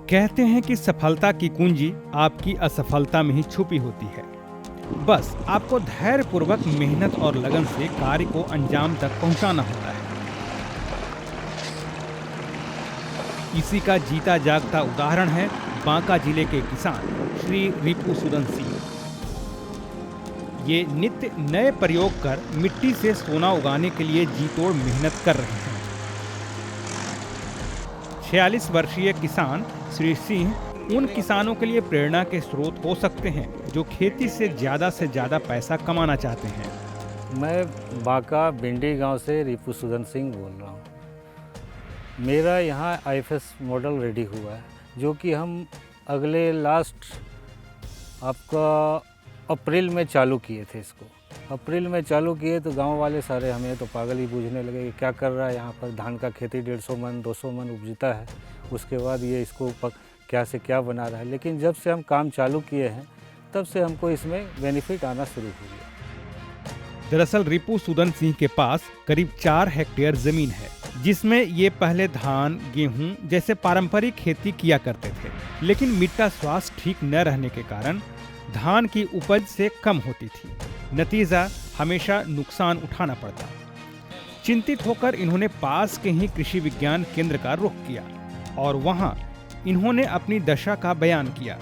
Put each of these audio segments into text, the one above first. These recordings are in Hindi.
कहते हैं कि सफलता की कुंजी आपकी असफलता में ही छुपी होती है। बस आपको धैर्यपूर्वक मेहनत और लगन से कार्य को अंजाम तक पहुंचाना होता है। इसी का जीता जागता उदाहरण है बांका जिले के किसान श्री रिपुसूदन सिंह। ये नित्य नए प्रयोग कर मिट्टी से सोना उगाने के लिए जीतोड़ मेहनत कर रहे हैं। 46 वर्षीय किसान श्री सिंह उन किसानों के लिए प्रेरणा के स्रोत हो सकते हैं जो खेती से ज़्यादा पैसा कमाना चाहते हैं। मैं बांका भिंडी गांव से रिपुसूदन सिंह बोल रहा हूँ। मेरा यहाँ IFS मॉडल रेडी हुआ है, जो कि हम अगले लास्ट आपका अप्रैल में चालू किए थे। इसको अप्रैल में चालू किए तो गांव वाले सारे हमें तो पागल ही बूझने लगे कि क्या कर रहा है यहाँ पर। धान का खेती 150 मन 200 मन उपजता है, उसके बाद ये इसको क्या से क्या बना रहा है। लेकिन जब से हम काम चालू किए हैं तब से हमको इसमें बेनिफिट आना शुरू हो गया। दरअसल रिपुसूदन सिंह के पास करीब 4 हेक्टेयर जमीन है, जिसमें ये पहले धान गेहूं जैसे पारंपरिक खेती किया करते थे। लेकिन मिट्टी स्वास्थ्य ठीक न रहने के कारण धान की उपज से कम होती थी। नतीजा हमेशा नुकसान उठाना पड़ता। चिंतित होकर इन्होंने पास के ही कृषि विज्ञान केंद्र का रुख किया और वहां इन्होंने अपनी दशा का बयान किया।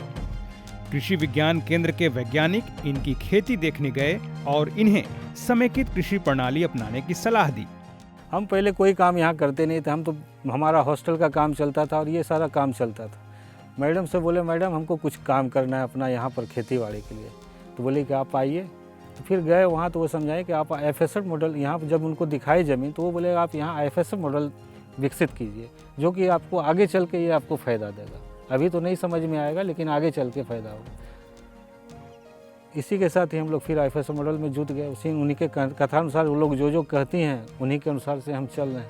कृषि विज्ञान केंद्र के वैज्ञानिक इनकी खेती देखने गए और इन्हें समेकित कृषि प्रणाली अपनाने की सलाह दी। हम पहले कोई काम यहाँ करते नहीं थे, हम तो हमारा हॉस्टल का काम चलता था और ये सारा काम चलता था। मैडम से बोले, मैडम हमको कुछ काम करना है अपना यहाँ पर खेती बाड़ी के लिए। तो बोले कि आप आइए। तो फिर गए वहाँ, तो वो समझाए कि आप IFS मॉडल यहाँ जब उनको दिखाई ज़मीन, तो वो बोले आप यहाँ IFS मॉडल विकसित कीजिए, जो कि आपको आगे चल के ये आपको फ़ायदा देगा। अभी तो नहीं समझ में आएगा, लेकिन आगे चल के फ़ायदा होगा। इसी के साथ ही हम लोग फिर IFS मॉडल में जुट गए। उसी उन्हीं के कथानुसार वो लोग जो कहती हैं उन्हीं के अनुसार से हम चल रहे हैं।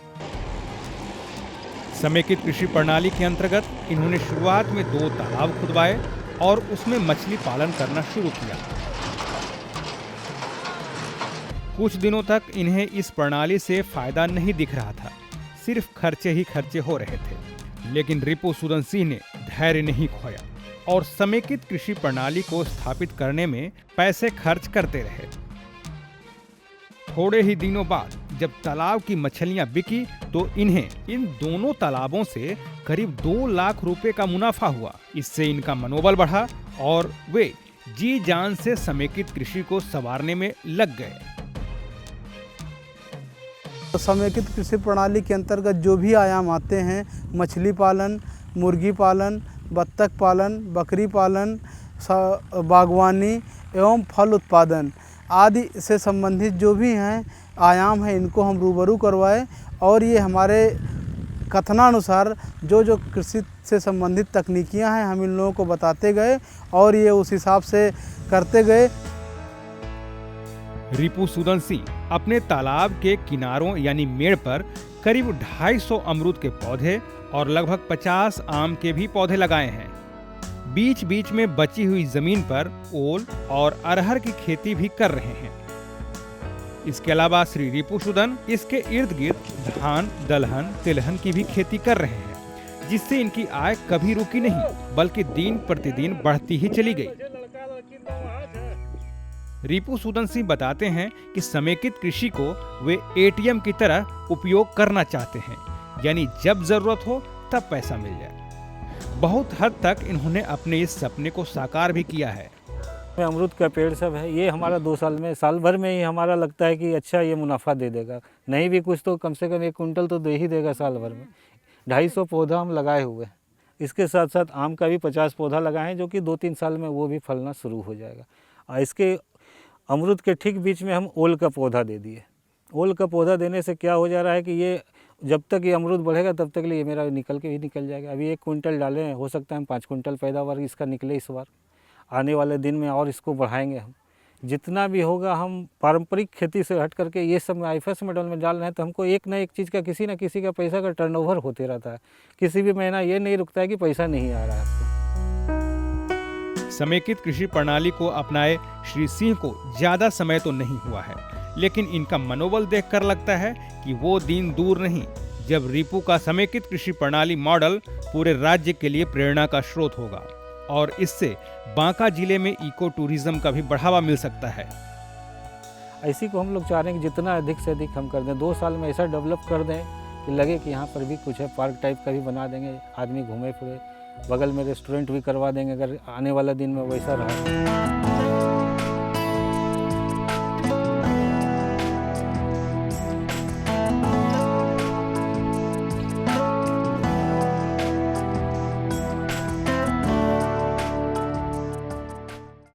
समेकित कृषि प्रणाली के अंतर्गत इन्होंने शुरुआत में 2 तालाब खुदवाए और उसमें मछली पालन करना शुरू किया। कुछ दिनों तक इन्हें इस प्रणाली से फायदा नहीं दिख रहा था, सिर्फ खर्चे ही खर्चे हो रहे थे। लेकिन रिपुसूदन सिंह ने धैर्य नहीं खोया और समेकित कृषि प्रणाली को स्थापित करने में पैसे खर्च करते रहे। थोड़े ही दिनों बाद जब तालाब की मछलियां बिकी तो इन्हें इन दोनों तालाबों से करीब 2 लाख रुपए का मुनाफा हुआ। इससे इनका मनोबल बढ़ा और वे जी जान से समेकित कृषि को संवारने में लग गए। समेकित कृषि प्रणाली के अंतर्गत जो भी आयाम आते हैं, मछली पालन, मुर्गी पालन, बत्तख पालन, बकरी पालन, बागवानी एवं फल उत्पादन आदि से संबंधित जो भी हैं आयाम हैं, इनको हम रूबरू करवाए और ये हमारे कथनानुसार जो कृषि से संबंधित तकनीकियां हैं हम इन लोगों को बताते गए और ये उस हिसाब से करते गए। रिपुसूदन सिंह अपने तालाब के किनारों यानी मेड़ पर करीब 250 अमरूद के पौधे और लगभग 50 आम के भी पौधे लगाए हैं। बीच बीच में बची हुई जमीन पर ओल और अरहर की खेती भी कर रहे हैं। इसके अलावा श्री रिपुसूदन इसके इर्द गिर्द धान, दलहन, तिलहन की भी खेती कर रहे हैं, जिससे इनकी आय कभी रुकी नहीं बल्कि दिन प्रतिदिन बढ़ती ही चली गई। रिपुसूदन सिंह बताते हैं कि समेकित कृषि को वे ATM की तरह उपयोग करना चाहते हैं, यानी जब जरूरत हो तब पैसा मिल जाए। बहुत हद तक इन्होंने अपने इस सपने को साकार भी किया है। अमरूद का पेड़ सब है, ये हमारा 2 साल में, साल भर में ही हमारा लगता है कि अच्छा ये मुनाफा दे देगा। नहीं भी कुछ तो कम से कम 1 कुंटल तो दे ही देगा साल भर में। 250 पौधा हम लगाए हुए हैं। इसके साथ साथ आम का भी 50 पौधा लगाए हैं, जो कि 2-3 साल में वो भी फलना शुरू हो जाएगा। और इसके अमरूद के ठीक बीच में हम ओल का पौधा दे दिए। ओल का पौधा देने से क्या हो जा रहा है कि ये जब तक ये अमरूद बढ़ेगा तब तक लिए मेरा निकल जाएगा। अभी 1 कुंटल डाले हैं, हो सकता है हम 5 कुंटल पैदावार इसका निकले इस बार। आने वाले दिन में और इसको बढ़ाएंगे हम। जितना भी होगा हम पारंपरिक खेती से हट करके ये सब IFS मॉडल में डाल रहे हैं, तो हमको एक ना एक चीज़ का किसी न किसी का पैसा का टर्नओवर होते रहता है। किसी भी महीना ये नहीं रुकता है कि पैसा नहीं आ रहा है आपको। समेकित कृषि प्रणाली को अपनाए श्री सिंह को ज्यादा समय तो नहीं हुआ है, लेकिन इनका मनोबल देखकर लगता है कि वो दिन दूर नहीं जब रिपू का समेकित कृषि प्रणाली मॉडल पूरे राज्य के लिए प्रेरणा का स्रोत होगा और इससे बांका जिले में इको टूरिज्म का भी बढ़ावा मिल सकता है। इसी को हम लोग चाह रहे हैं कि जितना अधिक से अधिक हम कर दें, 2 साल में ऐसा डेवलप कर दें कि लगे कि यहाँ पर भी कुछ है, पार्क टाइप का भी बना देंगे, आदमी घूमे फिरे, बगल में रेस्टोरेंट भी करवा देंगे अगर आने वाला दिन में वैसा रहा।